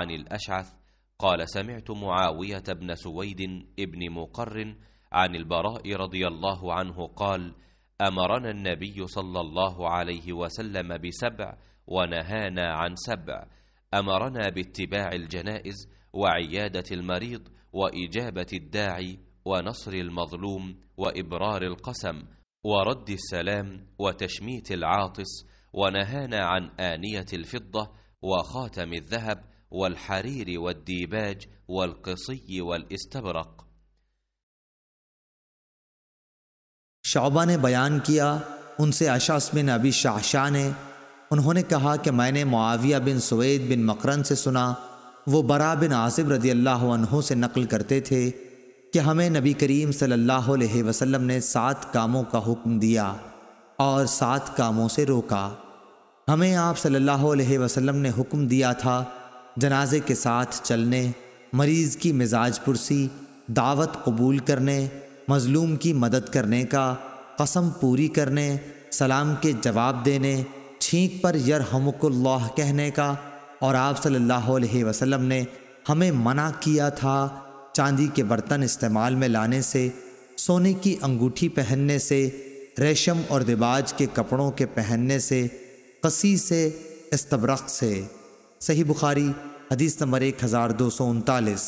عن الأشعث قال سمعت معاوية بن سويد ابن مقر عن البراء رضي الله عنه قال أمرنا النبي صلى الله عليه وسلم ب7 ونهانا عن 7. أمرنا باتباع الجنائز وعيادة المريض وإجابة الداعي ونصر المظلوم وإبرار القسم ورد السلام وتشميت العاطس، ونهانا عن آنية الفضة وخاتم الذهب والحرير والديباج والقصي والاستبرق। शौबा ने बयान किया, उनसे अशअस बिन अबी शाहशाह ने, उन्होंने कहा कि मैंने मुआविया बिन सुवैद बिन मकरन से सुना, वो बरा बिन आसिब रज़ी अल्लाह अन्हु से नकल करते थे कि हमें नबी करीम सल्लल्लाहु अलैहि वसल्लम ने 7 कामों का हुक्म दिया और 7 कामों से रोका। हमें आप सल्लल्लाहु अलैहि वसल्लम ने हुक्म दिया था जनाजे के साथ चलने, मरीज़ की मिजाज पुरसी, दावत कबूल करने, मज़लूम की मदद करने का, कसम पूरी करने, सलाम के जवाब देने, छींक पर यरहमुकुल्लाह कहने का। और आप सल्लल्लाहु अलैहि वसल्लम ने हमें मना किया था चांदी के बर्तन इस्तेमाल में लाने से, सोने की अंगूठी पहनने से, रेशम और दिबाज के कपड़ों के पहनने से, कसी से, इस्तबरक़ से। सही बुखारी हदीस नंबर 1239।